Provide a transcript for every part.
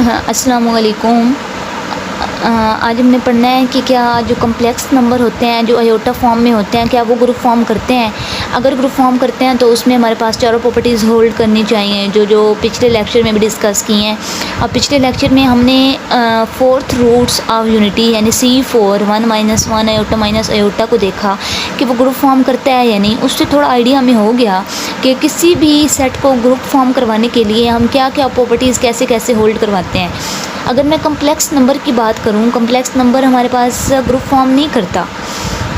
हाँ, अस्सलामु अलैकुम। आज हमने पढ़ना है कि क्या जो कम्प्लेक्स नंबर होते हैं जो आयोटा फॉर्म में होते हैं क्या वो ग्रुप फॉर्म करते हैं। अगर ग्रुप फॉर्म करते हैं तो उसमें हमारे पास चारों प्रॉपर्टीज़ होल्ड करनी चाहिए जो पिछले लेक्चर में भी डिस्कस की हैं। अब पिछले लेक्चर में हमने फोर्थ रूट्स ऑफ यूनिटी यानी C4 1 - 1 आयोटा माइनस आयोटा को देखा कि वो ग्रुप फॉर्म करता है या नहीं। उससे थोड़ा आइडिया हमें हो गया कि किसी भी सेट को ग्रुप फॉर्म करवाने के लिए हम क्या क्या प्रॉपर्टीज़ कैसे कैसे होल्ड करवाते हैं। अगर मैं कम्प्लेक्स नंबर की बात करूं, कम्प्लेक्स नंबर हमारे पास ग्रुप फॉर्म नहीं करता।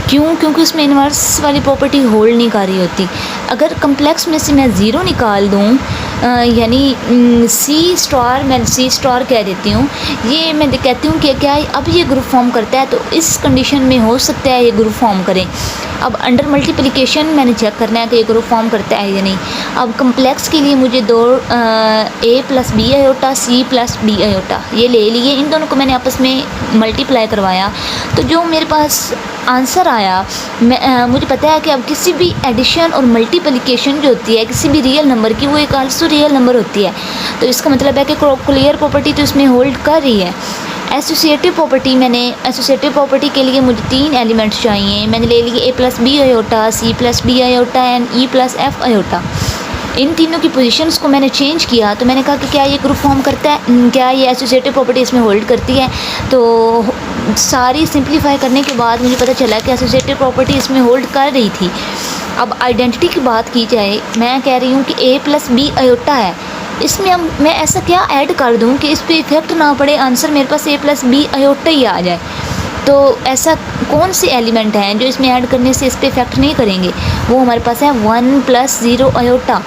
क्यों? क्योंकि उसमें इन्वर्स वाली प्रॉपर्टी होल्ड नहीं कर रही होती। अगर कम्प्लेक्स में से मैं ज़ीरो निकाल दूं यानी C* मैं C* कह देती हूँ, ये मैं कहती हूँ कि क्या अब ये ग्रुप फॉर्म करता है, तो इस कंडीशन में हो सकता है ये ग्रुप फॉर्म करें। अब अंडर मल्टीप्लिकेशन मैंने चेक करना है कि ये ग्रुप फॉर्म करता है या नहीं। अब कम्प्लेक्स के लिए मुझे दो A + B iota C + D iota ये ले लिए, इन दोनों को मैंने आपस में मल्टीप्लाई करवाया तो जो मेरे पास आंसर आया मुझे पता है कि अब किसी भी एडिशन और मल्टीप्लिकेशन जो होती है किसी भी रियल नंबर की वो एक आल्सो रियल नंबर होती है। तो इसका मतलब है कि क्लियर प्रॉपर्टी तो इसमें होल्ड कर रही है। एसोसिएटिव प्रॉपर्टी के लिए मुझे 3 एलिमेंट्स चाहिए। मैंने ले लिए A + B iota, C + D iota and E + F iota. इन तीनों की पोजीशंस को मैंने चेंज किया तो मैंने कहा कि क्या ये ग्रुप फॉर्म करता है, क्या ये एसोसिएटिव प्रॉपर्टी इसमें होल्ड करती है। तो सारी सिंप्लीफाई करने के बाद मुझे पता चला कि एसोसिएटिव प्रॉपर्टी इसमें होल्ड कर रही थी। अब आइडेंटिटी की बात की जाए, मैं कह रही हूँ कि A + B आयोटा है, इसमें अब मैं ऐसा क्या ऐड कर दूं कि इस पर इफेक्ट ना पड़े, आंसर मेरे पास A + B आयोटा ही आ जाए। तो ऐसा कौन से एलिमेंट हैं जो इसमें ऐड करने से इस पर इफेक्ट नहीं करेंगे। वो हमारे पास है 1 + 0 आयोटा।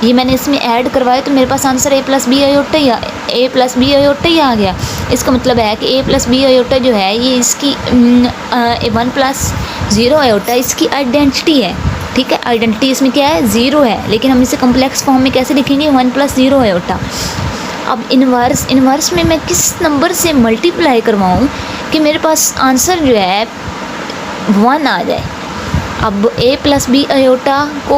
ये मैंने इसमें ऐड करवाया तो मेरे पास आंसर A + B आयोटा ही आ गया। इसका मतलब है कि A + B आयोटा जो है ये इसकी 1 + 0 आयोटा इसकी आइडेंटिटी है। ठीक है, आइडेंटिटी इसमें क्या है, 0 है, लेकिन हम इसे कम्प्लेक्स फॉर्म में कैसे लिखेंगे, 1 + 0 आयोटा। अब इन्वर्स में मैं किस नंबर से मल्टीप्लाई करवाऊँ कि मेरे पास आंसर जो है 1 आ जाए। अब A + B आयोटा को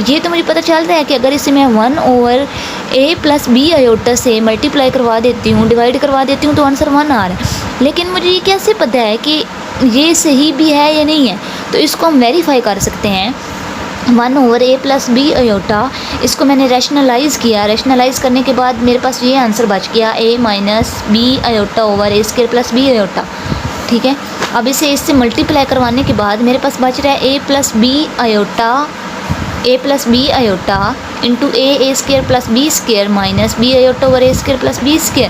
ये तो मुझे पता चल रहा है कि अगर इसे मैं 1/A + B आयोटा से मल्टीप्लाई करवा देती हूँ, डिवाइड करवा देती हूँ तो आंसर 1 आ रहा है। लेकिन मुझे ये कैसे पता है कि ये सही भी है या नहीं है, तो इसको हम वेरीफाई कर सकते हैं। 1/A + B आयोटा, इसको मैंने रैशनलाइज़ किया। रैशनलाइज़ करने के बाद मेरे पास ये आंसर बच गया A - B iota over A² + B iota. ठीक है, अब इससे मल्टीप्लाई करवाने के बाद मेरे पास बच रहा है A + B iota into A² + B² minus B iota over A² + B²।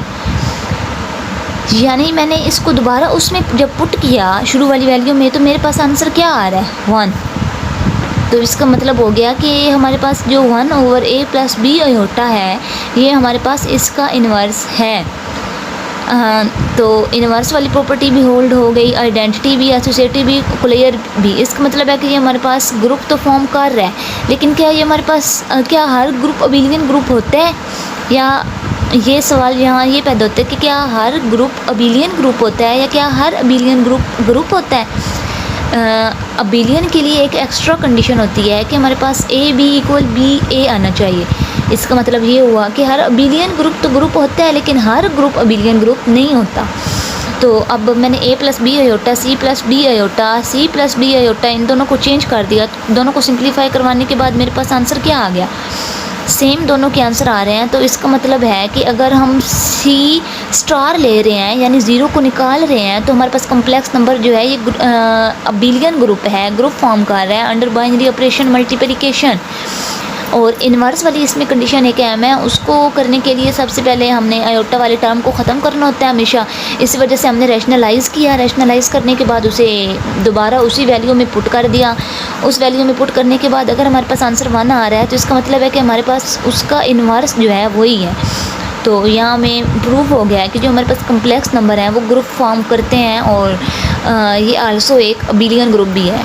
यानी मैंने इसको दोबारा उसमें जब पुट किया शुरू वाली वैल्यू में तो मेरे पास आंसर क्या आ रहा है, 1। तो इसका मतलब हो गया कि हमारे पास जो 1/A + B आयोटा है ये हमारे पास इसका इन्वर्स है। तो इन्वर्स वाली प्रॉपर्टी भी होल्ड हो गई, आइडेंटिटी भी, एसोसिएटिव भी, क्लियर भी। इसका मतलब है कि ये हमारे पास ग्रुप तो फॉर्म कर रहा है, लेकिन क्या ये हमारे पास क्या हर ग्रुप अबिलियन ग्रुप होता है, या ये सवाल यहाँ ये पैदा होता है कि क्या हर ग्रुप अबिलियन ग्रुप होता है या क्या हर अबिलियन ग्रुप होता है। अबिलियन के लिए एक एक्स्ट्रा कंडीशन होती है कि हमारे पास AB = BA आना चाहिए। इसका मतलब ये हुआ कि हर अबिलियन ग्रुप तो ग्रुप होता है लेकिन हर ग्रुप अबिलियन ग्रुप नहीं होता। तो अब मैंने A + B iota, C + D iota, C + D iota इन दोनों को चेंज कर दिया। दोनों को सिंप्लीफाई करवाने के बाद मेरे पास आंसर क्या आ गया, सेम दोनों के आंसर आ रहे हैं। तो इसका मतलब है कि अगर हम C* ले रहे हैं यानी 0 को निकाल रहे हैं तो हमारे पास कम्प्लेक्स नंबर जो है ये अबिलियन ग्रुप है, ग्रुप फॉर्म कर रहा है अंडर बाइनरी ऑपरेशन मल्टीप्लिकेशन। और इन्वर्स वाली इसमें कंडीशन एक अहम है, उसको करने के लिए सबसे पहले हमने आयोटा वाले टर्म को ख़त्म करना होता है हमेशा। इस वजह से हमने रैशनलाइज़ किया। रैशनलाइज़ करने के बाद उसे दोबारा उसी वैल्यू में पुट कर दिया। उस वैल्यू में पुट करने के बाद अगर हमारे पास आंसर 1 आ रहा है तो इसका मतलब है कि हमारे पास उसका इन्वर्स जो है वही है। तो यहाँ में प्रूव हो गया है कि जो हमारे पास कम्प्लेक्स नंबर हैं वो ग्रुप फॉर्म करते हैं और ये आल्सो एक अबिलियन ग्रुप भी है।